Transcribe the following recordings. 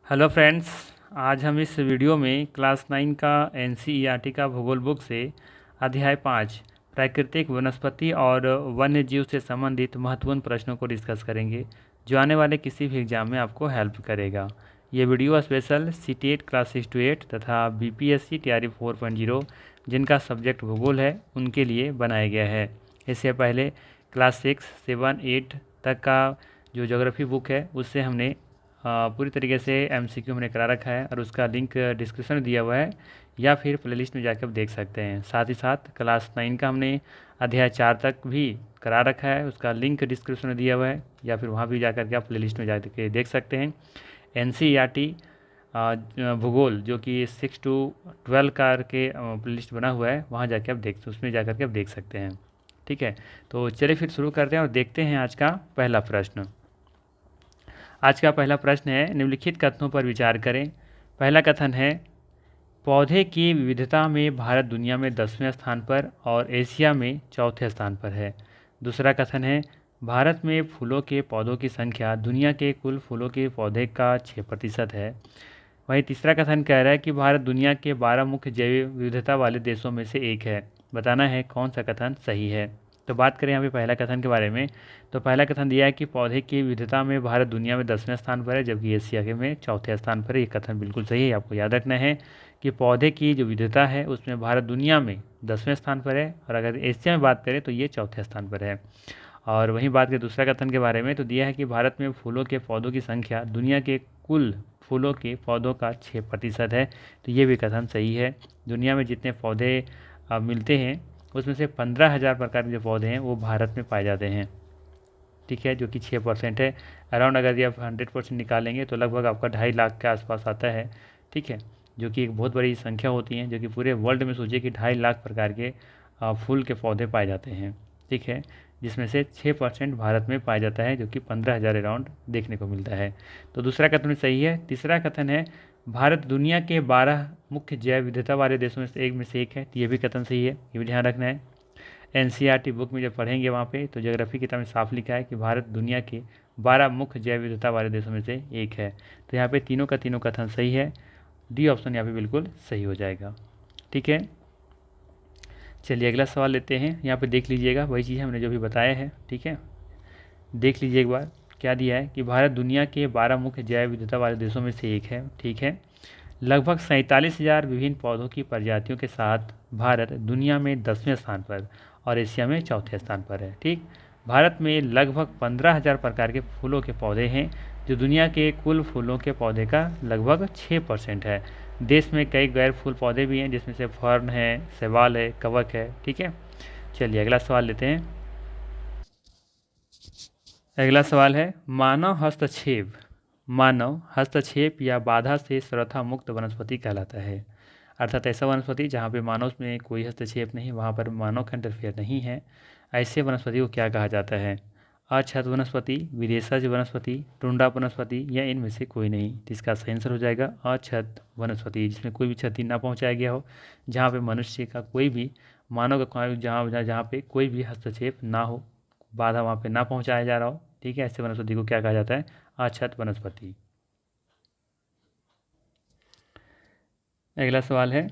Hello friends. आज हम इस वीडियो में क्लास 9 का एनसीईआरटी का भूगोल बुक से अध्याय 5 प्राकृतिक वनस्पति और वन्य जीव से संबंधित महत्वपूर्ण प्रश्नों को डिस्कस करेंगे, जो आने वाले किसी भी एग्जाम में आपको हेल्प करेगा। ये video special CTET class 6 to 8 तथा BPSC TRE 4.0 जिनका सब्जेक्ट भूगोल है उनके लिए बनाया गया है। इससे पहले क्लास 6, 7, 8 तक का जो ज्योग्राफी बुक है उससे हमने पूरी तरीके से MCQ हमने करा रखा है और उसका लिंक डिस्क्रिप्शन में दिया हुआ है, या फिर प्लेलिस्ट में जाकर आप देख सकते हैं। साथ ही साथ क्लास 9 का हमने अध्याय 4 तक भी करा रखा है, उसका लिंक डिस्क्रिप्शन में दिया हुआ है, या फिर वहाँ भी जाकर के आप प्लेलिस्ट में जाकर देख सकते हैं। NCERT भूगोल जो कि 6 to 12 का के प्लेलिस्ट बना हुआ है, वहाँ जाके आप उसमें जाकर के आप देख सकते हैं। ठीक है, तो चलिए फिर शुरू करते हैं और देखते हैं आज का पहला प्रश्न। आज का पहला प्रश्न है, निम्नलिखित कथनों पर विचार करें। पहला कथन है, पौधे की विविधता में भारत दुनिया में 10वें स्थान पर और एशिया में चौथे स्थान पर है। दूसरा कथन है, भारत में फूलों के पौधों की संख्या दुनिया के कुल फूलों के पौधे का 6% है। वहीं तीसरा कथन कह रहा है कि भारत दुनिया के 12 मुख्य जैव विविधता वाले देशों में से एक है। बताना है कौन सा कथन सही है। तो बात करें यहाँ पे पहला कथन के बारे में, तो पहला कथन दिया है कि पौधे की विविधता में भारत दुनिया में 10वें स्थान पर है, जबकि एशिया के में चौथे स्थान पर है। ये कथन बिल्कुल सही है। आपको याद रखना है कि पौधे की जो विविधता है उसमें भारत दुनिया में 10वें स्थान पर है, और अगर एशिया में बात करें तो ये चौथे स्थान पर है। और वहीं बात करें दूसरा कथन के बारे में, तो दिया है कि भारत में फूलों के पौधों की संख्या दुनिया के कुल फूलों के पौधों का 6% है। तो ये भी कथन सही है। दुनिया में जितने पौधे मिलते हैं उसमें से 15,000 प्रकार के जो पौधे हैं वो भारत में पाए जाते हैं। ठीक है, जो कि 6% है। अराउंड अगर ये आप 100% निकालेंगे तो लगभग आपका 2.5 लाख के आसपास आता है। ठीक है, जो कि एक बहुत बड़ी संख्या होती है, जो कि पूरे वर्ल्ड में सोचिए कि 2.5 लाख प्रकार के फूल के पौधे पाए जाते हैं। ठीक है, जिसमें से 6% भारत में पाया जाता है, जो कि 15,000 अराउंड देखने को मिलता है। तो दूसरा कथन सही है। तीसरा कथन है, भारत दुनिया के 12 मुख्य जैव विविधता वाले देशों में से एक है। तो ये भी कथन सही है, ये भी ध्यान रखना है। NCERT बुक में जब पढ़ेंगे वहाँ पे तो ज्योग्राफी किताब में साफ लिखा है कि भारत दुनिया के 12 मुख्य जैव विविधता वाले देशों में से एक है। तो यहाँ पे तीनों का तीनों कथन सही है। डी ऑप्शन यहाँ पे बिल्कुल सही हो जाएगा। ठीक है, चलिए अगला सवाल लेते हैं। यहाँ पे देख लीजिएगा, वही चीज़ हमने जो भी बताया है। ठीक है, देख लीजिए एक बार क्या दिया है कि भारत दुनिया के 12 मुख्य जैव विविधता वाले देशों में से एक है। ठीक है, लगभग 47,000 विभिन्न पौधों की प्रजातियों के साथ भारत दुनिया में 10वें स्थान पर और एशिया में चौथे स्थान पर है। ठीक, भारत में लगभग 15,000 प्रकार के फूलों के पौधे हैं, जो दुनिया के कुल फूलों के पौधे का लगभग 6% है। देश में कई गैर फूल पौधे भी हैं, जिसमें से फर्न है, शैवाल है, कवक है। ठीक है, चलिए अगला सवाल लेते हैं। अगला सवाल है, मानव हस्तक्षेप या बाधा से सर्वथा मुक्त वनस्पति कहलाता है। अर्थात ऐसा वनस्पति जहाँ पे मानव में कोई हस्तक्षेप नहीं, वहाँ पर मानव का इंटरफेयर नहीं है, ऐसे वनस्पति को क्या कहा जाता है। अछत वनस्पति, विदेशज वनस्पति, टुंडा वनस्पति, या इनमें से कोई नहीं। तो इसका सही आंसर हो जाएगा अछत वनस्पति, जिसमें कोई भी क्षति ना पहुँचाया गया हो, जहाँ पे मनुष्य का कोई भी, मानव का जहाँ जहाँ पे कोई भी हस्तक्षेप ना हो, बाधा वहाँ पे ना पहुँचाया जा रहा हो। ठीक है, ऐसे वनस्पति को क्या कहा जाता है, अछत वनस्पति। अगला सवाल है,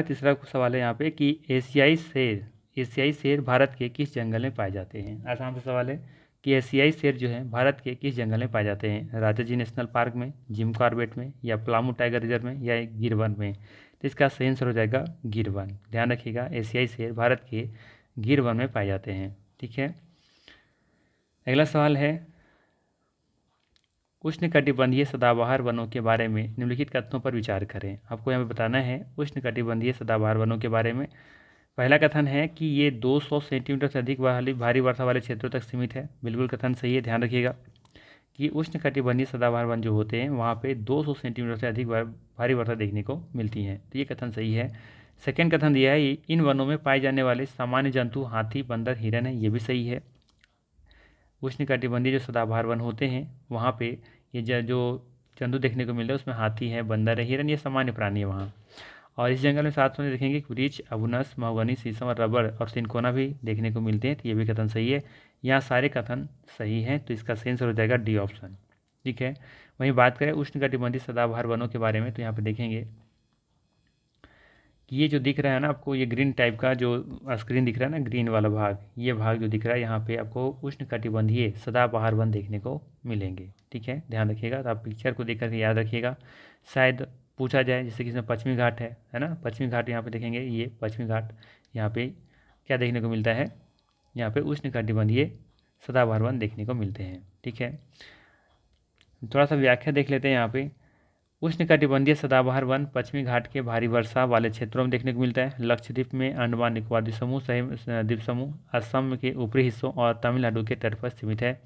तीसरा सवाल है यहाँ पे कि एशियाई शेर भारत के किस जंगल में पाए जाते हैं। आसान सा सवाल है कि एशियाई शेर जो है भारत के किस जंगल में पाए जाते हैं। राजाजी नेशनल पार्क में, जिम कॉर्बेट में, या पलामू टाइगर रिजर्व में, या गिर वन में। तो इसका सही आंसर हो जाएगा गिर वन। ध्यान रखिएगा, एशियाई शेर भारत के गिर वन में पाए जाते हैं। ठीक है, अगला सवाल है, उष्णकटिबंधीय सदाबहार वनों के बारे में निम्नलिखित कथनों पर विचार करें। आपको यहाँ पे बताना है उष्णकटिबंधीय सदाबहार वनों के बारे में। पहला कथन है कि ये 200 सेंटीमीटर से अधिक भारी वर्षा वाले क्षेत्रों तक सीमित है। बिल्कुल कथन सही है। ध्यान रखिएगा कि उष्णकटिबंधीय सदाबहार वन जो होते हैं वहाँ पे 200 सेंटीमीटर से अधिक भारी वर्षा देखने को मिलती है। तो ये कथन सही है। सेकेंड कथन दिया है, इन वनों में पाए जाने वाले सामान्य जंतु हाथी, बंदर, हिरन है। ये भी सही है। उष्णकटिबंधीय जो सदाबहार वन होते हैं वहाँ पे ये जो जंतु देखने को मिल रहा है उसमें हाथी है, बंदर है, हिरन, ये सामान्य प्राणी है वहाँ। और इस जंगल में साथ में देखेंगे कि वृक्ष, अबुनस, महोगनी, शीशम और रबड़ और सिनकोना भी देखने को मिलते हैं। तो ये भी कथन सही है। यहाँ सारे कथन सही हैं। तो इसका सही आंसर हो जाएगा डी ऑप्शन। ठीक है। वहीं बात करें उष्णकटिबंधीय सदाबहार वनों के बारे में, तो यहाँ पे देखेंगे कि ये जो दिख रहा है ना आपको, ये ग्रीन टाइप का जो स्क्रीन दिख रहा है ना, ग्रीन वाला भाग, ये भाग जो दिख रहा है यहाँ पे आपको उष्णकटिबंधीय सदाबहार वन देखने को मिलेंगे। ठीक है, ध्यान रखिएगा। तो आप पिक्चर को देख करके याद रखिएगा, शायद पूछा जाए, जैसे कि इसमें पश्चिमी घाट है ना, पश्चिमी घाट यहाँ पे देखेंगे, ये पश्चिमी घाट, यहाँ पे क्या देखने को मिलता है, यहाँ पे उष्णकटिबंधीय सदाबहार वन देखने को मिलते हैं। ठीक है, थोड़ा सा व्याख्या देख लेते हैं यहाँ पे। उष्णकटिबंधीय सदाबहार वन पश्चिमी घाट के भारी वर्षा वाले क्षेत्रों में देखने को मिलता है। लक्षद्वीप में, अंडमान निकोबार द्वीप समूह सहित द्वीप समूह, असम के ऊपरी हिस्सों और तमिलनाडु के तट पर सीमित है।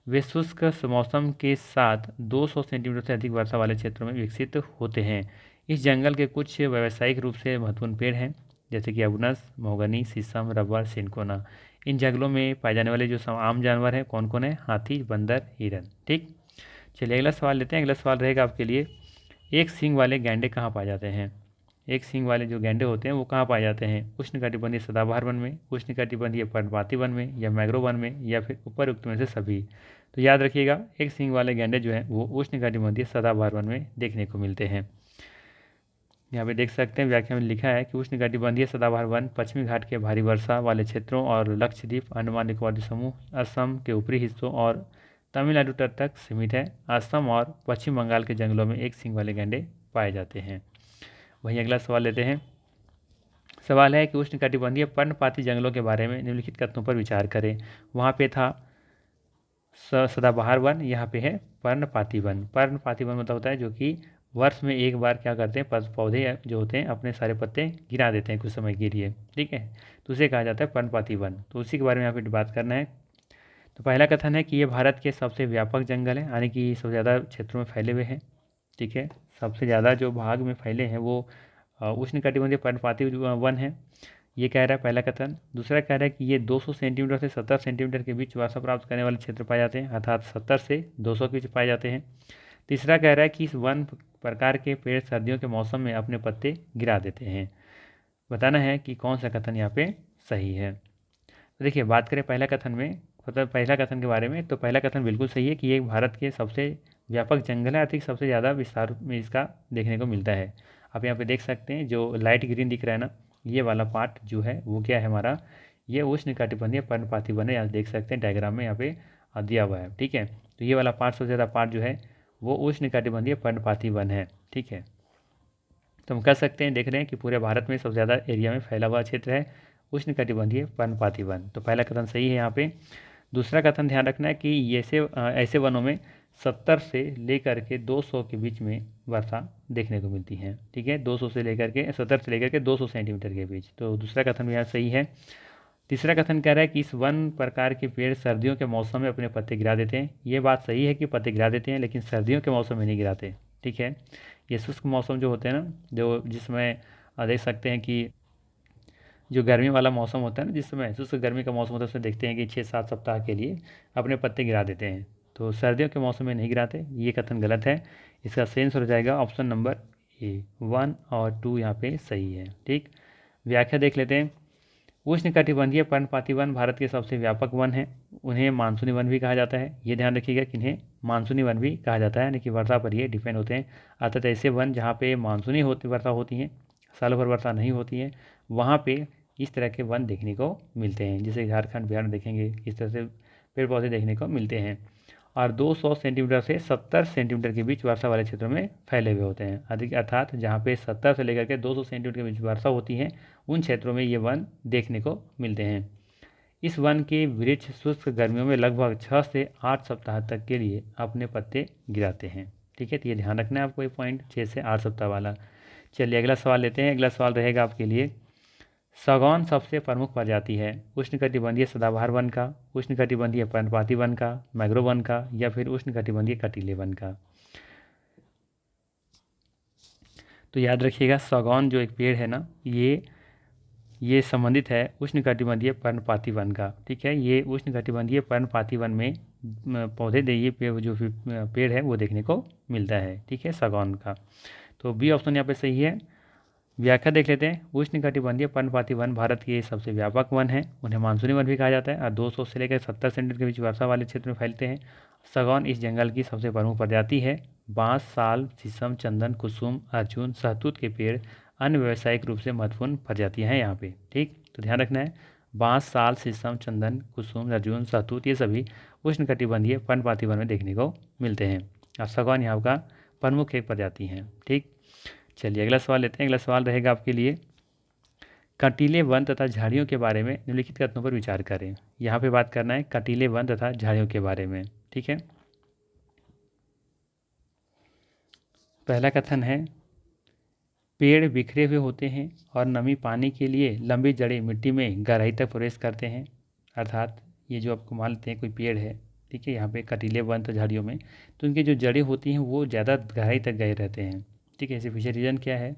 वे शुष्क मौसम के साथ 200 सेंटीमीटर से अधिक वर्षा वाले क्षेत्रों में विकसित होते हैं। इस जंगल के कुछ व्यावसायिक रूप से महत्वपूर्ण पेड़ हैं, जैसे कि अबुनस, महोगनी, शीशम, रबर, सिनकोना। इन जंगलों में पाए जाने वाले जो आम जानवर हैं कौन कौन है? हाथी, बंदर, हिरन। ठीक, चलिए अगला सवाल लेते हैं। अगला सवाल रहेगा आपके लिए, एक सींग वाले गैंडे कहाँ पाए जाते हैं? एक सींग वाले जो गैंडे होते हैं वो कहाँ पाए जाते हैं? उष्णकटिबंधीय सदाबहार वन में, उष्णकटिबंधीय पर्णपाती वन में, या मैंग्रोव वन में, या फिर उपरोक्त में से सभी। तो याद रखिएगा, एक सींग वाले गैंडे जो हैं वो उष्णकटिबंधीय सदाबहार वन में देखने को मिलते हैं। यहाँ पे देख सकते हैं व्याख्या में लिखा है कि उष्णकटिबंधीय सदाबहार वन पश्चिमी घाट के भारी वर्षा वाले क्षेत्रों और लक्षद्वीप, अंडमान निकोबार द्वीप समूह, असम के ऊपरी हिस्सों और तमिलनाडु तट तक सीमित है। असम और पश्चिम बंगाल के जंगलों में एक सींग वाले गैंडे पाए जाते हैं। वहीं अगला सवाल लेते हैं। सवाल है कि उष्णकटिबंधीय पर्णपाती जंगलों के बारे में निम्नलिखित कथनों पर विचार करें। वहाँ पे था सदाबहार वन, यहाँ पे है पर्णपाती वन। पर्णपाती वन मतलब होता है जो कि वर्ष में एक बार क्या करते हैं, पौधे जो होते हैं अपने सारे पत्ते गिरा देते हैं कुछ समय के लिए। ठीक है, तो उसे कहा जाता है पर्णपाती वन। तो उसी के बारे में यहाँ पे बात करना है। तो पहला कथन है कि ये भारत के सबसे व्यापक जंगल है, यानी कि सबसे ज़्यादा क्षेत्रों में फैले हुए हैं। ठीक है, सबसे ज़्यादा जो भाग में फैले हैं वो उष्णकटिबंधीय पर्णपाती वन है, ये कह रहा है पहला कथन। दूसरा कह रहा है कि ये 200 सेंटीमीटर से 70 सेंटीमीटर के बीच वर्षा प्राप्त करने वाले क्षेत्र पाए जाते हैं, अर्थात 70 से 200 के बीच पाए जाते हैं। तीसरा कह रहा है कि इस वन प्रकार के पेड़ सर्दियों के मौसम में अपने पत्ते गिरा देते हैं। बताना है कि कौन सा कथन यहाँ पे सही है। तो देखिए, बात करें पहला कथन में, मतलब पहला कथन के बारे में, तो पहला कथन बिल्कुल सही है कि ये भारत के सबसे व्यापक जंगल है, अधिक सबसे ज़्यादा विस्तार में इसका देखने को मिलता है। आप यहाँ पे देख सकते हैं जो लाइट ग्रीन दिख रहा है ना, ये वाला पार्ट जो है वो क्या है हमारा, ये उष्णकटिबंधीय पर्णपाती वन है। यहाँ देख सकते हैं डायग्राम में यहाँ पे दिया हुआ है। ठीक है, तो ये वाला पार्ट सबसे ज़्यादा पार्ट जो है वो उष्णकटिबंधीय पर्णपाती वन है। ठीक है, तो हम कह सकते हैं, देख रहे हैं कि पूरे भारत में सबसे ज़्यादा एरिया में फैला हुआ क्षेत्र है उष्णकटिबंधीय पर्णपाती वन। तो पहला कथन सही है यहाँ पे। दूसरा कथन ध्यान रखना है कि ऐसे वनों में 70 से लेकर के 200 के बीच में वर्षा देखने को मिलती है। ठीक है, 200 से लेकर के 70 से लेकर के 200 सेंटीमीटर के बीच। तो दूसरा कथन भी यहाँ सही है। तीसरा कथन कह रहा है कि इस वन प्रकार के पेड़ सर्दियों के मौसम में अपने पत्ते गिरा देते हैं। ये बात सही है कि पत्ते गिरा देते हैं, लेकिन सर्दियों के मौसम में नहीं गिराते। ठीक है, ये शुष्क मौसम जो होते हैं ना, जो जिसमें देख सकते हैं कि जो गर्मी वाला मौसम होता है ना, जिस समय शुष्क गर्मी का मौसम होता है, उसमें देखते हैं कि 6-7 सप्ताह के लिए अपने पत्ते गिरा देते हैं। तो सर्दियों के मौसम में नहीं गिराते, ये कथन गलत है। इसका सही आंसर हो जाएगा ऑप्शन नंबर ए, 1 और 2 यहाँ पे सही है। ठीक, व्याख्या देख लेते हैं। उष्णकटिबंधीय पर्णपाती वन भारत के सबसे व्यापक वन है। उन्हें मानसूनी वन भी कहा जाता है। ये ध्यान रखिएगा कि इन्हें मानसूनी वन भी कहा जाता है, यानी कि वर्षा पर ये डिपेंड होते हैं। अर्थात ऐसे वन जहाँ पे मानसूनी वर्षा होती है, साल भर वर्षा नहीं होती है, वहाँ पे इस तरह के वन देखने को मिलते हैं। जैसे झारखंड, बिहार में देखेंगे इस तरह से पेड़ पौधे देखने को मिलते हैं। और 200 सेंटीमीटर से 70 सेंटीमीटर के बीच वर्षा वाले क्षेत्रों में फैले हुए होते हैं। अधिक अर्थात जहाँ पे 70 से लेकर के 200 सेंटीमीटर के बीच वर्षा होती है, उन क्षेत्रों में ये वन देखने को मिलते हैं। इस वन के वृक्ष शुष्क गर्मियों में लगभग 6 से 8 सप्ताह तक के लिए अपने पत्ते गिराते हैं। ठीक है, तो ये ध्यान रखना है आपको, ये पॉइंट 6 से 8 सप्ताह वाला। चलिए अगला सवाल लेते हैं। अगला सवाल रहेगा आपके लिए, सागौन सबसे प्रमुख प्रजाति है उष्णकटिबंधीय सदाबहार वन का, उष्णकटिबंधीय पर्णपाती वन का, मैंग्रोव वन का, या फिर उष्णकटिबंधीय कटीले वन का। तो याद रखिएगा, सागौन जो एक पेड़ है ना, ये संबंधित है उष्णकटिबंधीय पर्णपाती वन का। ठीक है, ये उष्णकटिबंधीय पर्णपाती वन में पौधे ये पेड़ है वो देखने को मिलता है। ठीक है, सागौन का। तो बी ऑप्शन यहाँ पे सही है। व्याख्या देख लेते हैं। उष्णकटिबंधीय पर्णपाती वन भारत के सबसे व्यापक वन है। उन्हें मानसूनी वन भी कहा जाता है और 200 से लेकर 70 सेंटीमीटर के बीच वर्षा वाले क्षेत्र में फैलते हैं। सागौन इस जंगल की सबसे प्रमुख प्रजाति है। बांस, साल, शीशम, चंदन, कुसुम, अर्जुन, सहतूत के पेड़ अन्य व्यावसायिक रूप से महत्वपूर्ण प्रजातियां हैं यहाँ पे। ठीक, तो ध्यान रखना है, बांस, साल, शीशम, चंदन, कुसुम, अर्जुन, सहतूत ये सभी उष्णकटिबंधीय पर्णपाती वन में देखने को मिलते हैं। अब सागौन यहाँ का प्रमुख एक प्रजाति है। ठीक, चलिए अगला सवाल लेते हैं। अगला सवाल रहेगा आपके लिए, कंटीले वन तथा झाड़ियों के बारे में निम्नलिखित कथनों पर विचार करें। यहाँ पे बात करना है कंटीले वन तथा झाड़ियों के बारे में। ठीक है, पहला कथन है, पेड़ बिखरे हुए होते हैं और नमी पाने के लिए लंबी जड़ें मिट्टी में गहराई तक प्रवेश करते हैं। अर्थात ये जो आपको मान लेते हैं कोई पेड़ है, ठीक है, यहाँ पे कंटीले वन तथा झाड़ियों में, तो उनकी जो जड़ें होती हैं वो ज़्यादा गहराई तक गए रहते हैं। ठीक है, इसके पीछे रीज़न क्या है,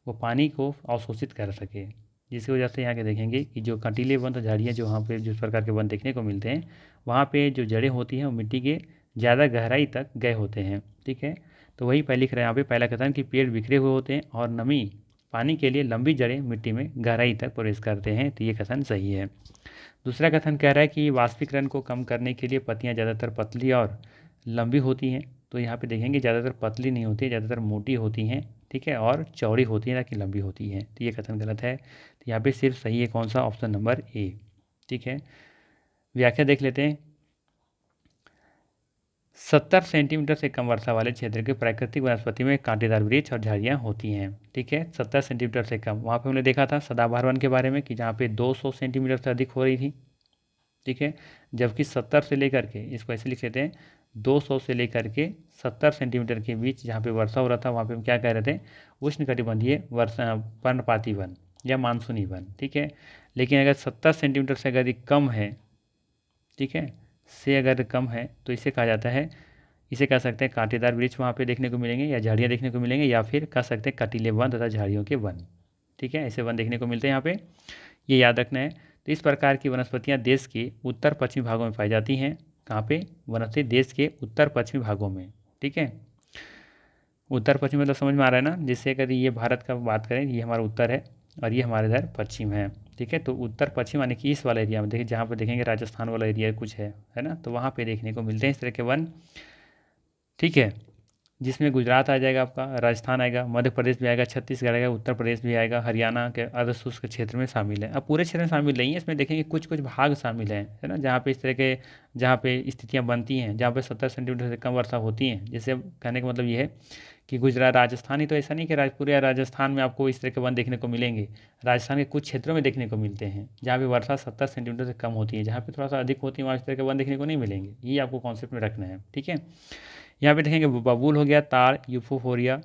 वो पानी को अवशोषित कर सके, जिसकी वजह से यहाँ के देखेंगे कि जो कंटीले वन तथा झाड़ियाँ जो वहाँ पे जिस प्रकार के वन देखने को मिलते हैं, वहाँ पे जो जड़ें होती हैं वो मिट्टी के ज़्यादा गहराई तक गए होते हैं। ठीक है, तो वही पहले लिख रहे हैं यहाँ पे, पहला कथन कि पेड़ बिखरे हुए होते हैं और नमी पानी के लिए लंबी जड़ें मिट्टी में गहराई तक प्रवेश करते हैं, तो ये कथन सही है। दूसरा कथन कह रहा है कि वाष्पीकरण को कम करने के लिए पत्तियाँ ज़्यादातर पतली और लंबी होती हैं। तो यहाँ पे देखेंगे ज़्यादातर पतली नहीं होती है, ज़्यादातर मोटी होती हैं। ठीक है, और चौड़ी होती है ना कि लंबी होती है, तो ये कथन गलत है। तो यहाँ पे सिर्फ सही है कौन सा, ऑप्शन नंबर ए। ठीक है, व्याख्या देख लेते हैं। 70 सेंटीमीटर से कम वर्षा वाले क्षेत्र के प्राकृतिक वनस्पति में कांटेदार वृक्ष और झाड़ियाँ होती हैं। ठीक है, 70 सेंटीमीटर से कम, वहाँ पे हमने देखा था सदाबहार वन के बारे में कि जहाँ पे 200 सेंटीमीटर से अधिक हो रही थी। ठीक है, जबकि 70 से लेकर के, इसको ऐसे लिख लेते हैं, 200 से लेकर के 70 सेंटीमीटर के बीच जहाँ पे वर्षा हो रहा था वहाँ पे हम क्या कह रहे थे, उष्णकटिबंधीय वर्षा पर्णपाती वन या मानसूनी वन। ठीक है, लेकिन अगर 70 सेंटीमीटर से अगर कम है, ठीक है, से अगर कम है तो इसे कहा जाता है, इसे कह सकते हैं कांटेदार वृक्ष वहाँ पे देखने को मिलेंगे या झाड़ियाँ देखने को मिलेंगे, या फिर कह सकते हैं कटीले वन तथा झाड़ियों के वन। ठीक है, ऐसे वन देखने को मिलते हैं यहाँ पे, ये याद रखना है। तो इस प्रकार की वनस्पतियाँ देश के उत्तर पश्चिमी भागों में पाई जाती हैं। कहाँ पे, वनस्पति देश के उत्तर पश्चिमी भागों में। ठीक है, उत्तर पश्चिम मतलब समझ में आ रहा है ना, जिससे अगर ये भारत का बात करें, ये हमारा उत्तर है और ये हमारे इधर पश्चिम है। ठीक है, तो उत्तर पश्चिम यानी कि इस वाला एरिया में देखिए, जहाँ पर देखेंगे राजस्थान वाला एरिया कुछ है ना, तो वहाँ पे देखने को मिलते हैं इस तरह के वन। ठीक है, जिसमें गुजरात आ जाएगा, आपका राजस्थान आएगा, मध्य प्रदेश भी आएगा, छत्तीसगढ़ आएगा, उत्तर प्रदेश भी आएगा, हरियाणा के अर्धशुष्क क्षेत्र में शामिल है। अब पूरे क्षेत्र में शामिल नहीं है, इसमें देखेंगे कुछ कुछ भाग शामिल हैं, है ना, जहाँ पे इस तरह के, जहाँ पे स्थितियाँ बनती हैं, जहाँ पे 70 सेंटीमीटर से कम वर्षा होती हैं। जैसे कहने का मतलब ये है कि गुजरात, राजस्थान ही तो ऐसा नहीं कि पूरे राजस्थान में आपको इस तरह के वन देखने को मिलेंगे। राजस्थान के कुछ क्षेत्रों में देखने को मिलते हैं जहाँ पे वर्षा 70 सेंटीमीटर से कम होती है, जहाँ पे थोड़ा सा अधिक होती है वहाँ इस तरह के वन देखने को नहीं मिलेंगे। ये आपको कॉन्सेप्ट में रखना है। ठीक है, यहाँ पे देखेंगे बबूल हो गया, ताड़, यूफोफोरिया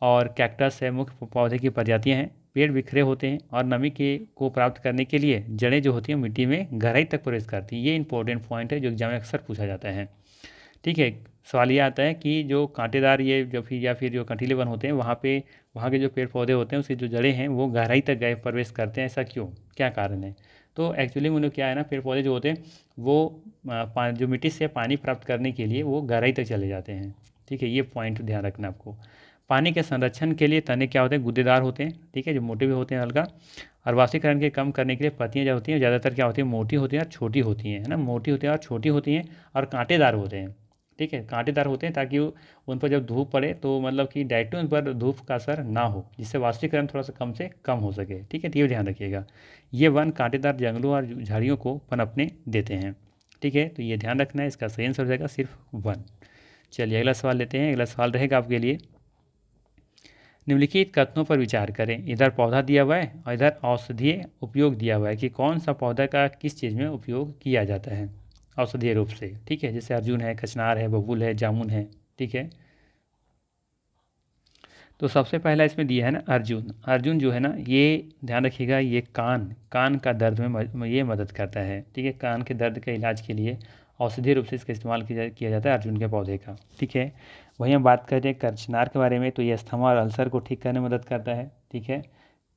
और कैक्टस है, मुख्य पौधे की प्रजातियाँ हैं। पेड़ बिखरे होते हैं और नमी के को प्राप्त करने के लिए जड़ें जो होती हैं मिट्टी में गहराई तक प्रवेश करती हैं। ये इंपॉर्टेंट पॉइंट है जो एग्जाम में अक्सर पूछा जाता है। ठीक है, सवाल ये आता है कि जो कांटेदार ये जो फिर या फिर जो कंटीले वन होते हैं वहाँ पे, वहाँ के जो पेड़ पौधे होते हैं उसकी जो जड़ें हैं वो गहराई तक गए प्रवेश करते हैं, ऐसा क्यों, क्या कारण है। तो एक्चुअली में क्या है ना, पेड़ पौधे जो होते हैं वो जो मिट्टी से पानी प्राप्त करने के लिए वो गहराई तक चले जाते हैं। ठीक है, ये पॉइंट ध्यान रखना आपको। पानी के संरक्षण के लिए तने क्या होते हैं, गुद्देदार होते हैं। ठीक है, जो मोटे भी होते हैं हल्का। और वाष्पीकरण के कम करने के लिए पत्तियाँ जो होती हैं ज़्यादातर क्या होती है, मोटी होती हैं और छोटी होती हैं, है ना, मोटी होती हैं और छोटी होती हैं और कांटेदार होते हैं। ठीक है, कांटेदार होते हैं ताकि उन पर जब धूप पड़े तो मतलब कि डायरेक्टली उन पर धूप का असर ना हो, जिससे वाष्पीकरण थोड़ा सा कम से कम हो सके। ठीक है, तो ये ध्यान रखिएगा, ये वन कांटेदार जंगलों और झाड़ियों को पनपने देते हैं। ठीक है, तो ये ध्यान रखना है, इसका सही आंसर हो जाएगा सिर्फ वन। चलिए अगला सवाल लेते हैं। अगला सवाल रहेगा आपके लिए, निम्नलिखित कथनों पर विचार करें। इधर पौधा दिया हुआ है और इधर औषधीय उपयोग दिया हुआ है कि कौन सा पौधा का किस चीज़ में उपयोग किया जाता है औषधीय रूप से। ठीक है, जैसे अर्जुन है, कचनार है, बबूल है, जामुन है। ठीक है, तो सबसे पहला इसमें दिया है ना अर्जुन। अर्जुन जो है ना, ये ध्यान रखिएगा, ये कान का दर्द में ये मदद करता है। ठीक है, कान के दर्द के इलाज के लिए औषधीय रूप से इसका इस्तेमाल किया जाता है अर्जुन के पौधे का। ठीक है, वहीं हम बात करें कचनार के बारे में, तो ये अस्थमा और अल्सर को ठीक करने में मदद करता है। ठीक है,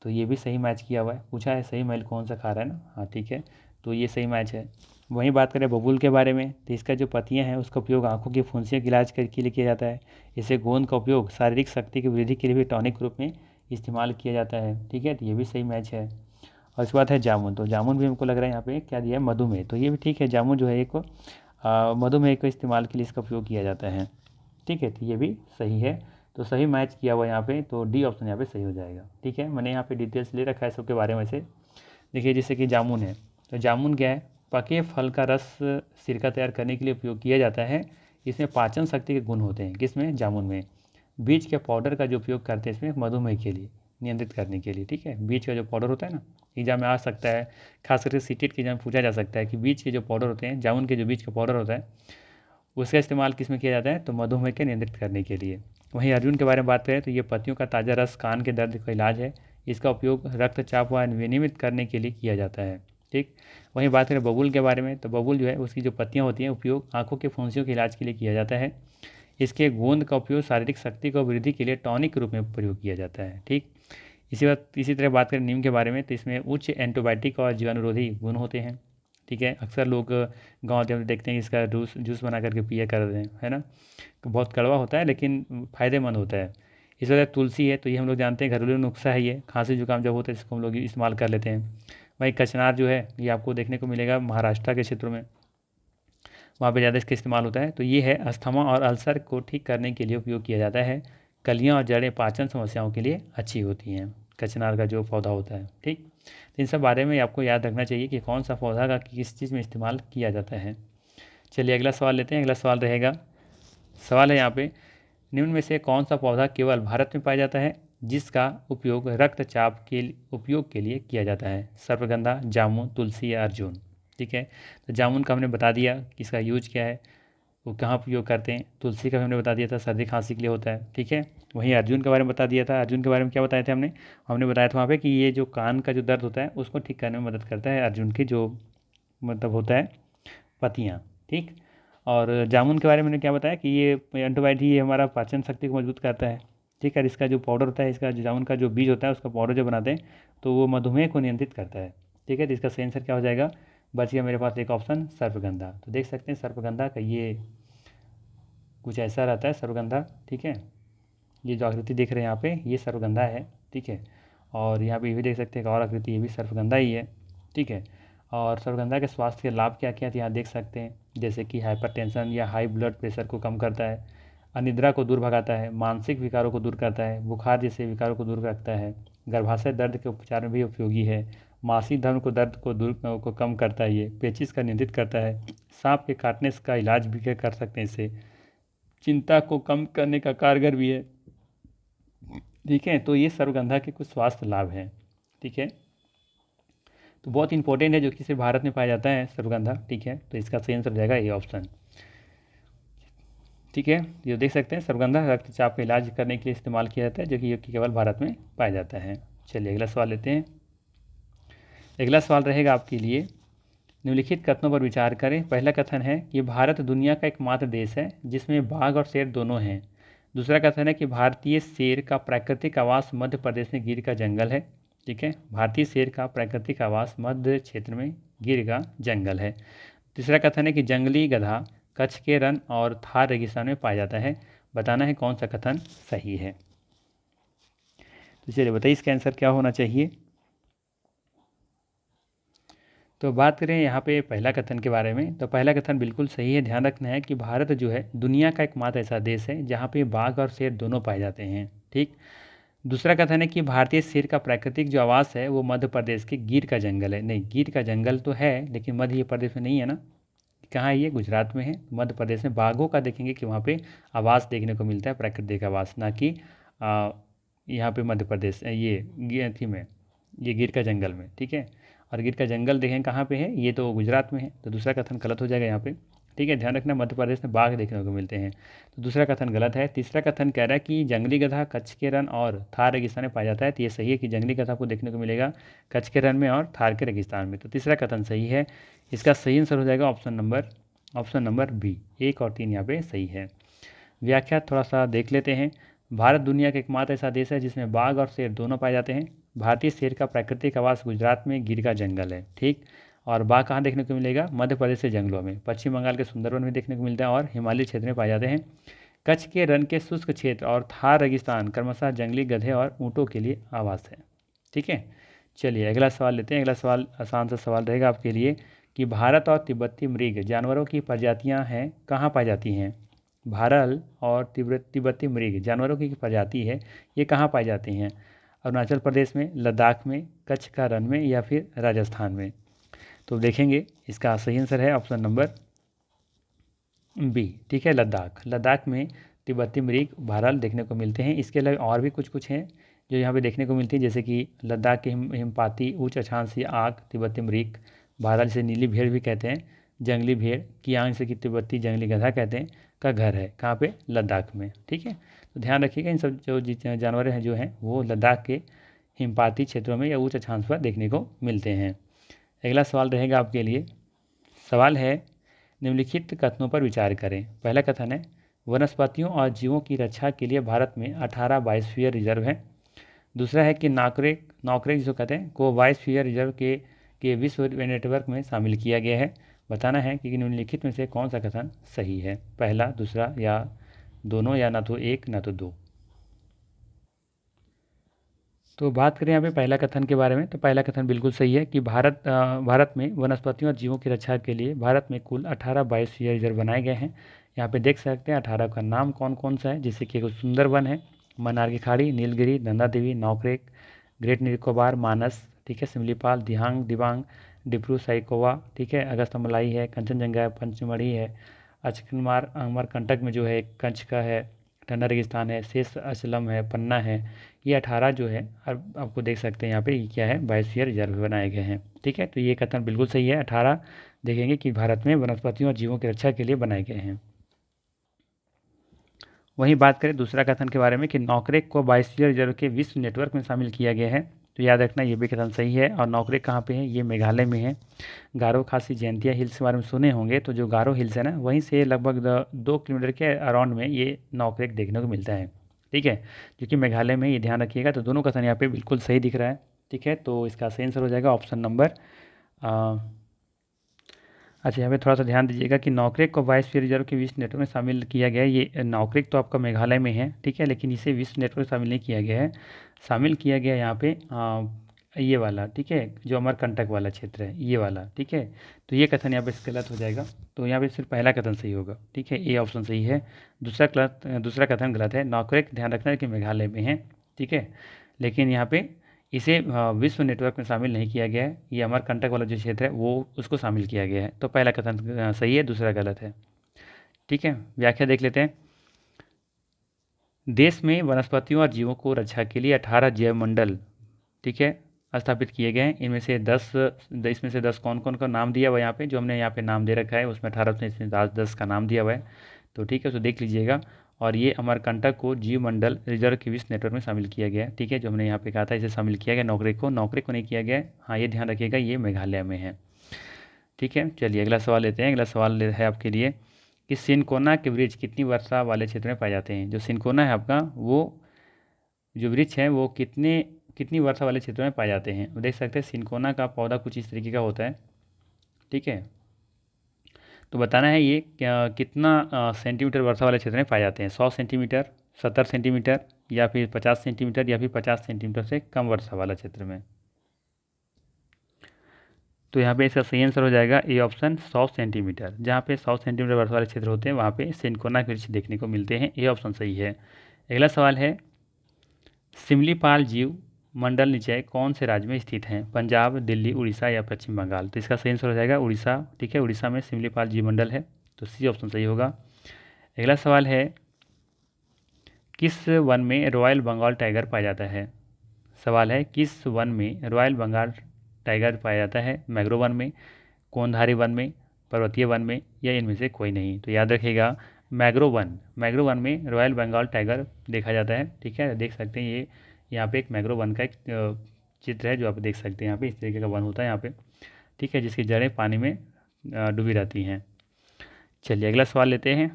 तो ये भी सही मैच किया हुआ है, पूछा है सही मेल कौन सा खा रहा है ना, हाँ ठीक है, तो ये सही मैच है। वहीं बात करें बबूल के बारे में, तो इसका जो पत्तियां हैं उसका उपयोग आंखों की फुंसियों के इलाज के लिए किया जाता है। इसे गोंद का उपयोग शारीरिक शक्ति की वृद्धि के लिए भी टॉनिक रूप में इस्तेमाल किया जाता है। ठीक है, तो ये भी सही मैच है। और इसके बाद है जामुन, तो जामुन भी हमको लग रहा है यहाँ पे क्या दिया है, मधुमेह, तो ये भी ठीक है। जामुन जो है एक मधुमेह के इस्तेमाल के लिए इसका उपयोग किया जाता है। ठीक है, तो ये भी सही है। तो सही मैच किया हुआ यहाँ पे, तो डी ऑप्शन यहाँ पे सही हो जाएगा। ठीक है, मैंने यहाँ पे डिटेल्स ले रखा है सबके बारे में से। देखिए जैसे कि जामुन है, तो जामुन क्या है, पके फल का रस सिरका तैयार करने के लिए उपयोग किया जाता है। इसमें पाचन शक्ति के गुण होते हैं, किसमें, जामुन में। बीज के पाउडर का जो उपयोग करते हैं इसमें मधुमेह के लिए, नियंत्रित करने के लिए। ठीक है, बीज का जो पाउडर होता है ना, एग्जाम में आ सकता है, खास करके सीटेट के एग्जाम में पूछा जा सकता है कि बीज के जो पाउडर होते हैं, जामुन के जो बीज का पाउडर होता है, उसका इस्तेमाल किस में किया जाता है, तो मधुमेह के नियंत्रित करने के लिए। वहीं अर्जुन के बारे में बात करें तो ये पत्तियों का ताज़ा रस कान के दर्द का इलाज है। इसका उपयोग रक्तचाप व विनियमित करने के लिए किया जाता है। ठीक, वहीं बात करें बबूल के बारे में, तो बबूल जो है उसकी जो पत्तियाँ होती हैं, उपयोग आंखों के फुंसियों के इलाज के लिए किया जाता है। इसके गोंद का उपयोग शारीरिक शक्ति को वृद्धि के लिए टॉनिक के रूप में प्रयोग किया जाता है। ठीक, इसी तरह बात करें नीम के बारे में, तो इसमें उच्च एंटीबायोटिक और जीवाणुरोधी गुण होते हैं। ठीक है, अक्सर लोग गाँव देहात में देखते हैं कि इसका जूस बना करके पिया कर रहे हैं, है ना। तो बहुत कड़वा होता है लेकिन फ़ायदेमंद होता है। इस वजह तुलसी है, तो ये हम लोग जानते हैं घरेलू नुस्खा है, ये खांसी जुकाम जब होता है इसको हम लोग इस्तेमाल कर लेते हैं। वहीं कचनार जो है ये आपको देखने को मिलेगा महाराष्ट्र के क्षेत्रों में, वहाँ पे ज़्यादा इसका इस्तेमाल होता है। तो ये है अस्थमा और अल्सर को ठीक करने के लिए उपयोग किया जाता है। कलियाँ और जड़ें पाचन समस्याओं के लिए अच्छी होती हैं, कचनार का जो पौधा होता है। ठीक, तो इन सब बारे में आपको याद रखना चाहिए कि कौन सा पौधा का किस चीज़ में इस्तेमाल किया जाता है। चलिए अगला सवाल लेते हैं। अगला सवाल रहेगा, सवाल है यहाँ पे, निम्न में से कौन सा पौधा केवल भारत में पाया जाता है जिसका उपयोग रक्तचाप के उपयोग के लिए किया जाता है। सर्पगंधा, जामुन, तुलसी या अर्जुन। ठीक है, तो जामुन का हमने बता दिया कि इसका यूज क्या है, वो कहाँ उपयोग करते हैं। तुलसी का भी हमने बता दिया था, सर्दी खांसी के लिए होता है। ठीक है, वहीं अर्जुन के बारे में बता दिया था। अर्जुन के बारे में क्या बताए थे हमने, हमने बताया था वहाँ पे कि ये जो कान का जो दर्द होता है उसको ठीक करने में मदद करता है अर्जुन की जो मतलब होता है पत्तियाँ। ठीक, और जामुन के बारे में मैंने क्या बताया कि ये एंटीबायोटिक, ये हमारा पाचन शक्ति को मजबूत करता है। ठीक है, इसका जो पाउडर होता है, इसका जो जामुन का जो बीज होता है उसका पाउडर जो बनाते हैं तो वो मधुमेह को नियंत्रित करता है। ठीक है, तो इसका सही आंसर क्या हो जाएगा, बच गया मेरे पास एक ऑप्शन, सर्पगंधा। तो देख सकते हैं सर्पगंधा का ये कुछ ऐसा रहता है सर्पगंधा। ठीक है, ये जो आकृति देख रहे हैं यहाँ पे ये सर्पगंधा है। ठीक है, और यहाँ पे ये भी देख सकते हैं एक और आकृति, ये भी सर्पगंधा ही है। ठीक है, और सर्पगंधा के स्वास्थ्य के लाभ क्या क्या है यहाँ देख सकते हैं, जैसे कि हाइपरटेंशन या हाई ब्लड प्रेशर को कम करता है, अनिद्रा को दूर भगाता है, मानसिक विकारों को दूर करता है, बुखार जैसे विकारों को दूर रखता है, गर्भाशय दर्द के उपचार में भी उपयोगी है, मासिक धर्म को दर्द को दूर को कम करता है, ये पेचिश का नियंत्रित करता है, सांप के काटने का इलाज भी कर सकते हैं इससे, चिंता को कम करने का कारगर भी है। ठीक है, तो ये सर्वगंधा के कुछ स्वास्थ्य लाभ हैं। ठीक है, तो बहुत इंपॉर्टेंट है, जो कि सिर्फ भारत में पाया जाता है सर्वगंधा। ठीक है, तो इसका सही आंसर हो जाएगा ये ऑप्शन। ठीक है, ये देख सकते हैं सर्वगंधा रक्तचाप का इलाज करने के लिए इस्तेमाल किया जाता है, जो कि केवल भारत में पाया जाता है। चलिए अगला सवाल लेते हैं। अगला सवाल रहेगा आपके लिए, निम्नलिखित कथनों पर विचार करें। पहला कथन है कि भारत दुनिया का एकमात्र देश है जिसमें बाघ और शेर दोनों हैं। दूसरा कथन है कि भारतीय शेर का प्राकृतिक आवास मध्य प्रदेश में गिर का जंगल है। ठीक है, भारतीय शेर का प्राकृतिक आवास मध्य क्षेत्र में गिर का जंगल है। तीसरा कथन है कि जंगली गधा कच्छ के रण और थार रेगिस्तान में पाया जाता है। बताना है कौन सा कथन सही है। तो चलिए बताइए इसका आंसर क्या होना चाहिए। तो बात करें यहाँ पे पहला कथन के बारे में, तो पहला कथन बिल्कुल सही है। ध्यान रखना है कि भारत जो है दुनिया का एकमात्र ऐसा देश है जहाँ पे बाघ और शेर दोनों पाए जाते हैं। ठीक, दूसरा कथन है कि भारतीय शेर का प्राकृतिक जो आवास है वो मध्य प्रदेश के गिर का जंगल है। नहीं, गिर का जंगल तो है लेकिन मध्य प्रदेश में नहीं है ना, कहाँ है ये, गुजरात में है। मध्य प्रदेश में बाघों का देखेंगे कि वहाँ पे आवास देखने को मिलता है, प्राकृतिक आवास, ना कि यहाँ पे मध्य प्रदेश ये थी में, ये गिर का जंगल में। ठीक है, और गिर का जंगल देखें कहाँ पे है, ये तो गुजरात में है, तो दूसरा कथन गलत हो जाएगा यहाँ पे। ठीक है, ध्यान रखना मध्य प्रदेश में बाघ देखने को मिलते हैं, तो दूसरा कथन गलत है। तीसरा कथन कह रहा है कि जंगली गधा कच्छ के रण और थार रेगिस्तान में पाया जाता है, तो ये सही है कि जंगली गधा को देखने को मिलेगा कच्छ के रण में और थार के रेगिस्तान में, तो तीसरा कथन सही है। इसका सही आंसर हो जाएगा ऑप्शन नंबर बी, 1 और 3 यहाँ पे सही है। व्याख्या थोड़ा सा देख लेते हैं। भारत दुनिया का एकमात्र ऐसा देश है जिसमें बाघ और शेर दोनों पाए जाते हैं। भारतीय शेर का प्राकृतिक आवास गुजरात में गिर का जंगल है। ठीक, और बाघ कहाँ देखने को मिलेगा, मध्य प्रदेश के जंगलों में, पश्चिम बंगाल के सुंदरवन में देखने को मिलता है और हिमालय क्षेत्र में पाए जाते हैं। कच्छ के रण के शुष्क क्षेत्र और थार रेगिस्तान क्रमशः जंगली गधे और ऊँटों के लिए आवास है। ठीक है, चलिए अगला सवाल लेते हैं। अगला सवाल आसान सा सवाल रहेगा आपके लिए कि भारत और तिब्बती मृग जानवरों की प्रजातियां हैं कहाँ पाई जाती हैं। भारत और तिब्बती मृग जानवरों की प्रजाति है, ये कहाँ पाई जाती हैं। अरुणाचल प्रदेश में, लद्दाख में, कच्छ का रण में या फिर राजस्थान में। तो देखेंगे इसका सही आंसर है ऑप्शन नंबर बी, ठीक है, लद्दाख। लद्दाख में तिब्बती मृग भारत देखने को मिलते हैं। इसके अलावा और भी कुछ कुछ हैं जो यहाँ पे देखने को मिलती हैं, जैसे कि लद्दाख के हिमपाती उच्च अक्षांशीय आग तिब्बती मृग, भारत जिसे नीली भेड़ भी कहते हैं, जंगली भेड़, कियांग से कि तिब्बती जंगली गधा कहते हैं, का घर है कहाँ पे, लद्दाख में। ठीक है, तो ध्यान रखिएगा इन सब जो जानवर हैं जो हैं वो लद्दाख के हिमपाती क्षेत्रों में या उच्च अक्षांश पर देखने को मिलते हैं। अगला सवाल रहेगा आपके लिए। सवाल है, निम्नलिखित कथनों पर विचार करें। पहला कथन है, वनस्पतियों और जीवों की रक्षा के लिए भारत में 18 बायोस्फीयर रिजर्व हैं। दूसरा है कि नॉकरेक नॉकरेक जिसको कहते हैं को बायोस्फीयर रिजर्व के विश्व नेटवर्क में शामिल किया गया है। बताना है कि निम्नलिखित में से कौन सा कथन सही है, पहला, दूसरा या दोनों, या ना तो एक ना तो दो। तो बात करें यहाँ पे पहला कथन के बारे में, तो पहला कथन बिल्कुल सही है कि भारत में वनस्पतियों और जीवों की रक्षा के लिए भारत में कुल 18 बायोस्फीयर रिजर्व बनाए गए हैं। यहाँ पे देख सकते हैं 18 का नाम कौन कौन सा है, जैसे कि एक सुंदरवन है, मन्नार की खाड़ी, नीलगिरी, नंदा देवी, नौकरेक, ग्रेट निकोबार, मानस, ठीक है, सिमलीपाल, दिहांग, दिबांग, डिब्रू साइकोवा, ठीक है, अगस्तमलाई है, कंचनजंगा है, पंचमढ़ी है, अचकनमार अमरकंटक में जो है कंच का है, ठंडा रेगिस्तान है, शेष अचलम है, पन्ना है। ये 18 जो है अब आपको देख सकते हैं यहाँ पे ये क्या है, बायोस्फीयर रिजर्व बनाए गए हैं। ठीक है, तो ये कथन बिल्कुल सही है, 18 देखेंगे कि भारत में वनस्पतियों और जीवों की रक्षा के लिए बनाए गए हैं। वहीं बात करें दूसरा कथन के बारे में कि नॉकरेक को बायोस्फीयर रिजर्व के विश्व नेटवर्क में शामिल किया गया है, तो याद रखना ये भी कथन सही है। और नॉकरेक कहाँ पे है, ये मेघालय में है। गारो खासी जयंतिया हिल्स के बारे में सुने होंगे, तो जो गारो हिल्स है ना वहीं से लगभग 2 किलोमीटर के अराउंड में ये नॉकरेक देखने को मिलता है। ठीक है, जो कि मेघालय में, ये ध्यान रखिएगा। तो दोनों कथन यहाँ पे बिल्कुल सही दिख रहा है। ठीक है, तो इसका सही आंसर हो जाएगा ऑप्शन नंबर अच्छा, यहाँ पे थोड़ा सा ध्यान दीजिएगा कि नॉकरेक को बायोस्फीयर रिजर्व के विश्व नेटवर्क में शामिल किया गया है। ये नॉकरेक तो आपका मेघालय में है, ठीक है, लेकिन इसे विश्व नेटवर्क में शामिल नहीं किया गया है। शामिल किया गया यहाँ पे ये वाला, ठीक है, जो अमरकंटक वाला क्षेत्र है, ये वाला। ठीक है, तो ये कथन यहाँ पे गलत हो जाएगा। तो यहाँ पे सिर्फ पहला कथन सही होगा। ठीक है, ए ऑप्शन सही है। दूसरा कथन गलत है। नॉकरेक ध्यान रखना है कि मेघालय में है, ठीक है, लेकिन यहाँ पे इसे विश्व नेटवर्क में शामिल नहीं किया गया है। ये अमरकंटक वाला जो क्षेत्र है वो उसको शामिल किया गया है। तो पहला कथन सही है, दूसरा गलत है। ठीक है, व्याख्या देख लेते हैं। देश में वनस्पतियों और जीवों को रक्षा के लिए 18 जैव मंडल, ठीक है, स्थापित किए गए हैं। इनमें से 10 कौन कौन का नाम दिया हुआ है यहाँ पे, जो हमने यहाँ पे नाम दे रखा है उसमें 18 में इसमें 10 का नाम दिया हुआ है। तो ठीक है, उसको देख लीजिएगा। और ये अमरकंटक को जीव मंडल रिजर्व के विश्व नेटवर्क में शामिल किया गया है। ठीक है, जो हमने यहाँ पे कहा था इसे शामिल किया गया। नौकरी को नहीं किया गया है। हाँ, ये ध्यान रखिएगा, ये मेघालय में है। ठीक है, चलिए अगला सवाल लेते हैं। अगला सवाल है आपके लिए कि सिनकोना के वृक्ष कितनी वर्षा वाले क्षेत्र में पाए जाते हैं। जो सिनकोना है आपका, वो जो वृक्ष है वो कितनी वर्षा वाले क्षेत्रों में पाए जाते हैं। देख सकते हैं सिनकोना का पौधा कुछ इस तरीके का होता है। ठीक है, तो बताना है ये कितना सेंटीमीटर वर्षा वाले क्षेत्र में पाए जाते हैं। 100 सेंटीमीटर, 70 सेंटीमीटर, या फिर 50 सेंटीमीटर, या फिर 50 सेंटीमीटर से कम वर्षा वाला क्षेत्र में। तो यहाँ पे इसका सही आंसर हो जाएगा ए ऑप्शन, 100 सेंटीमीटर। जहाँ पे 100 सेंटीमीटर वर्षा वाले क्षेत्र होते हैं वहाँ पे सिनकोना के वृक्ष देखने को मिलते हैं। ए ऑप्शन सही है। अगला सवाल है, सिमलीपाल जीव मंडल निचय कौन से राज्य में स्थित हैं। पंजाब, दिल्ली, उड़ीसा या पश्चिम बंगाल। तो इसका सही आंसर हो जाएगा उड़ीसा। ठीक है, उड़ीसा में सिमलीपाल जीव मंडल है, तो सी ऑप्शन सही होगा। अगला सवाल है, किस वन में रॉयल बंगाल टाइगर पाया जाता है। सवाल है, किस वन में रॉयल बंगाल टाइगर पाया जाता है। मैंग्रोव वन में, कोनधारी वन में, पर्वतीय वन में, या इनमें से कोई नहीं। तो याद रखिएगा, मैंग्रोव वन में रॉयल बंगाल टाइगर देखा जाता है। ठीक है, देख सकते हैं ये यहाँ पे एक मैंग्रोव वन का एक चित्र है जो आप देख सकते हैं। यहाँ पे इस तरीके का वन होता है यहाँ पे। ठीक है, जिसकी जड़ें पानी में डूबी रहती हैं। चलिए अगला सवाल लेते हैं।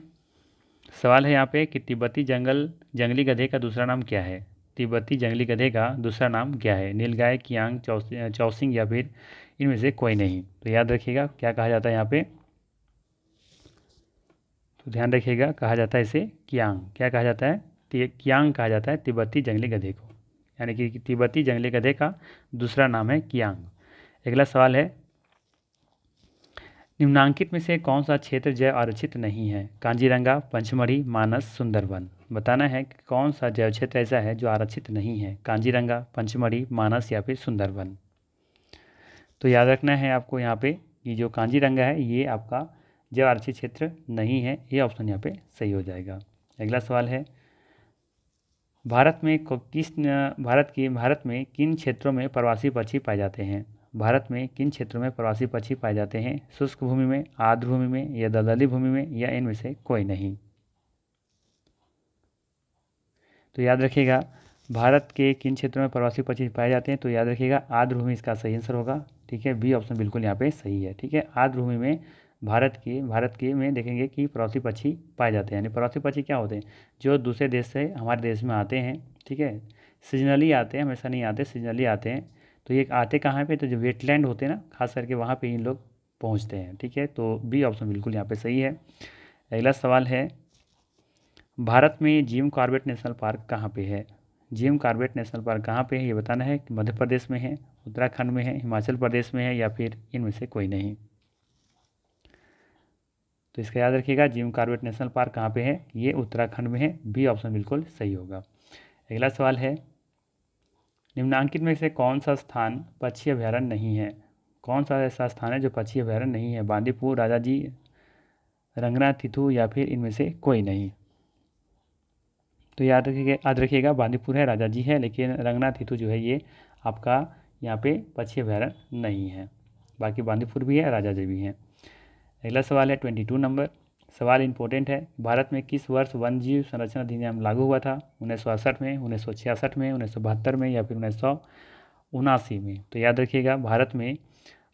सवाल है यहाँ पे कि तिब्बती जंगली गधे का दूसरा नाम क्या है। तिब्बती जंगली गधे का दूसरा नाम क्या है। नीलगाय, कियांग, चौसिंग, या फिर इनमें से कोई नहीं। तो याद रखिएगा क्या कहा जाता है यहाँ पे, तो ध्यान रखिएगा, कहा जाता है इसे कियांग। क्या कहा जाता है, कियांग कहा जाता है तिब्बती जंगली गधे को, यानी कि तिब्बती जंगली गधे का दूसरा नाम है कियांग। अगला सवाल है, निम्नांकित में से कौन सा क्षेत्र जैव आरक्षित नहीं है? कांजीरंगा, पंचमढ़ी, मानस, सुंदरवन। बताना है कि कौन सा जैव क्षेत्र ऐसा है जो आरक्षित नहीं है? कांजीरंगा, पंचमढ़ी, मानस या फिर सुंदरवन। तो याद रखना है आपको यहाँ पे कि जो कांजीरंगा है ये आपका जैव आरक्षित क्षेत्र नहीं है, ये ऑप्शन यहाँ पे सही हो जाएगा। अगला सवाल है, भारत में किन क्षेत्रों में प्रवासी पक्षी पाए जाते हैं? भारत में किन क्षेत्रों में प्रवासी पक्षी पाए जाते हैं? शुष्क भूमि में, आर्द्र भूमि में या दलदली भूमि में या इनमें से कोई नहीं। तो याद रखिएगा भारत के किन क्षेत्रों में प्रवासी पक्षी पाए जाते हैं, तो याद रखिएगा आर्द्र भूमि इसका सही आंसर होगा। ठीक है, बी ऑप्शन बिल्कुल यहाँ पे सही है। ठीक है, आर्द्र भूमि में भारत के में देखेंगे कि प्रवासी पक्षी पाए जाते हैं। यानी प्रवासी पक्षी क्या होते हैं? जो दूसरे देश से हमारे देश में आते हैं। ठीक है, सीजनली आते हैं, हमेशा नहीं आते, सीजनली आते हैं। तो ये आते कहाँ पे? तो जो वेटलैंड होते हैं ना, खास करके वहाँ पे इन लोग पहुँचते हैं। ठीक है, तो बी ऑप्शन बिल्कुल यहाँ पे सही है। अगला सवाल है, भारत में जिम कॉर्बेट नेशनल पार्क कहाँ पे है? जिम कॉर्बेट नेशनल पार्क कहाँ पे है ये बताना है कि मध्य प्रदेश में है, उत्तराखंड में है, हिमाचल प्रदेश में है या फिर इनमें से कोई नहीं। तो इसका याद रखिएगा जिम कॉर्बेट नेशनल पार्क कहाँ पे है? ये उत्तराखंड में है। बी ऑप्शन बिल्कुल सही होगा। अगला सवाल है, निम्नांकित में से कौन सा स्थान पक्षी अभ्यारण्य नहीं है? कौन सा ऐसा स्थान है जो पक्षी अभ्यारण्य नहीं है? बांदीपुर, राजाजी, रंगनाथ तिथु या फिर इनमें से कोई नहीं। तो याद रखिएगा बांदीपुर है, राजाजी है, लेकिन रंगनाथ तिथु जो है ये आपका यहाँ पे पक्षी अभ्यारण्य नहीं है। बाकी बांदीपुर भी है, राजाजी भी हैं। अगला सवाल है 22 नंबर। सवाल इंपॉर्टेंट है, भारत में किस वर्ष वन्य जीव संरक्षण अधिनियम लागू हुआ था? 1968 में, 1966 में, 1972 में या फिर 1979 में। तो याद रखिएगा भारत में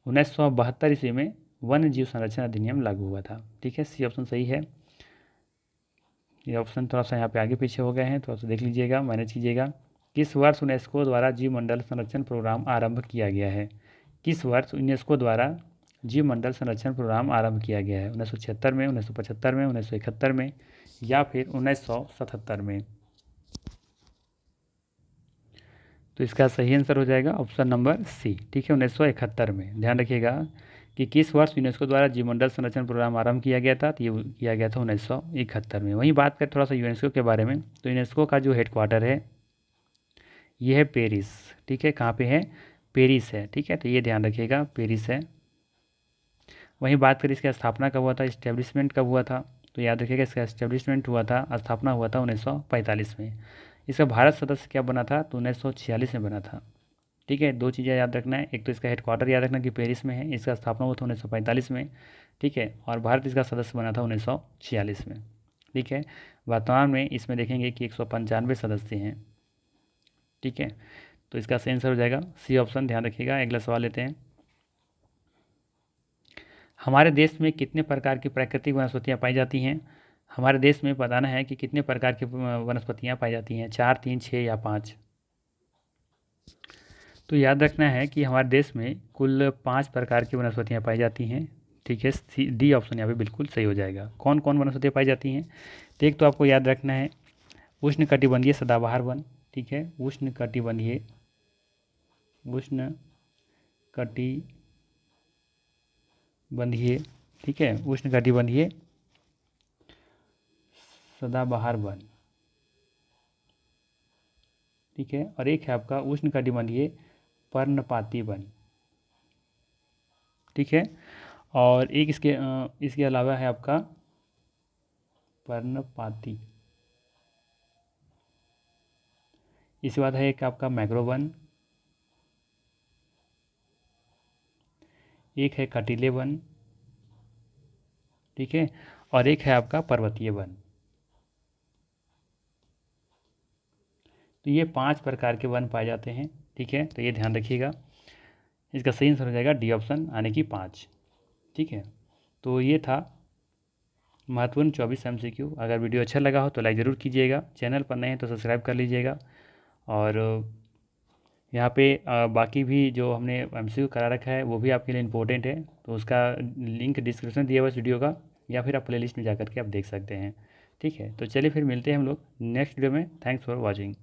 1972 ईस्वी में वन्य जीव संरक्षण अधिनियम लागू हुआ था। ठीक है, सी ऑप्शन सही है। ये ऑप्शन थोड़ा सा यहाँ पे आगे पीछे हो गए हैं, थोड़ा सा देख लीजिएगा, मैनेज कीजिएगा। किस वर्ष यूनेस्को द्वारा जीव मंडल संरक्षण प्रोग्राम आरंभ किया गया है? किस वर्ष यूनेस्को द्वारा जीव मंडल संरक्षण प्रोग्राम आरंभ किया गया है? 1976 में, 1975 में, 1971 में या फिर 1977 में। तो इसका सही आंसर हो जाएगा ऑप्शन नंबर सी। ठीक है, 1971 में। ध्यान रखिएगा कि किस वर्ष यूनेस्को द्वारा जीवमंडल संरक्षण प्रोग्राम आरंभ किया गया था, तो ये किया गया था 1971 में। वहीं बात करें थोड़ा सा यूनेस्को के बारे में, तो यूनेस्को का जो हेडक्वार्टर है ये है पेरिस। ठीक है, कहाँ पे है? पेरिस है। ठीक है, तो ये ध्यान रखिएगा पेरिस है। वहीं बात करें इसकी स्थापना कब हुआ था, इस्टेब्लिशमेंट कब हुआ था, तो याद रखिएगा इसका इस्टेब्लिशमेंट हुआ था, स्थापना हुआ था 1945 में। इसका भारत सदस्य क्या बना था, तो 1946 में बना था। ठीक है, दो चीज़ें याद रखना है, एक तो इसका हेडक्वार्टर याद रखना कि पेरिस में है, इसका स्थापना हुआ था 1945 में। ठीक है, और भारत इसका सदस्य बना था 1946 में। ठीक है, वर्तमान में इसमें देखेंगे कि 195 सदस्य हैं। ठीक है, तो इसका सही आंसर हो जाएगा सी ऑप्शन। ध्यान रखिएगा। अगला सवाल लेते हैं, हमारे देश में कितने प्रकार की प्राकृतिक वनस्पतियाँ पाई जाती हैं? हमारे देश में बताना है कि कितने प्रकार की वनस्पतियाँ पाई जाती हैं, 4, 3, 6 या 5। तो याद रखना है कि हमारे देश में कुल 5 प्रकार की वनस्पतियाँ पाई जाती हैं। ठीक है, डी ऑप्शन यहाँ पे बिल्कुल सही हो जाएगा। कौन कौन वनस्पतियाँ पाई जाती हैं? तो एक तो आपको याद रखना है उष्णकटिबंधीय सदाबहार वन। ठीक है, उष्णकटिबंधीय ठीक है, उष्णकटिबंधीय सदाबहार वन। ठीक है, और एक है आपका उष्णकटिबंधीय पर्णपाती वन। ठीक है, और एक इसके अलावा है आपका पर्णपाती। इसके बाद है एक आपका मैंग्रोव वन, एक है कटीले वन। ठीक है, और एक है आपका पर्वतीय वन। तो ये 5 प्रकार के वन पाए जाते हैं। ठीक है, तो ये ध्यान रखिएगा, इसका सही आंसर हो जाएगा डी ऑप्शन, आने की 5। ठीक है, तो ये था महत्वपूर्ण 24 MCQ। अगर वीडियो अच्छा लगा हो तो लाइक ज़रूर कीजिएगा, चैनल पर नए हैं तो सब्सक्राइब कर लीजिएगा। और यहाँ पे बाकी भी जो हमने MCQ करा रखा है वो भी आपके लिए इम्पोर्टेंट है, तो उसका लिंक डिस्क्रिप्शन दिया हुआ इस वीडियो का, या फिर आप प्लेलिस्ट में जा करके आप देख सकते हैं। ठीक है, तो चलिए फिर मिलते हैं हम लोग नेक्स्ट वीडियो में। Thanks for watching.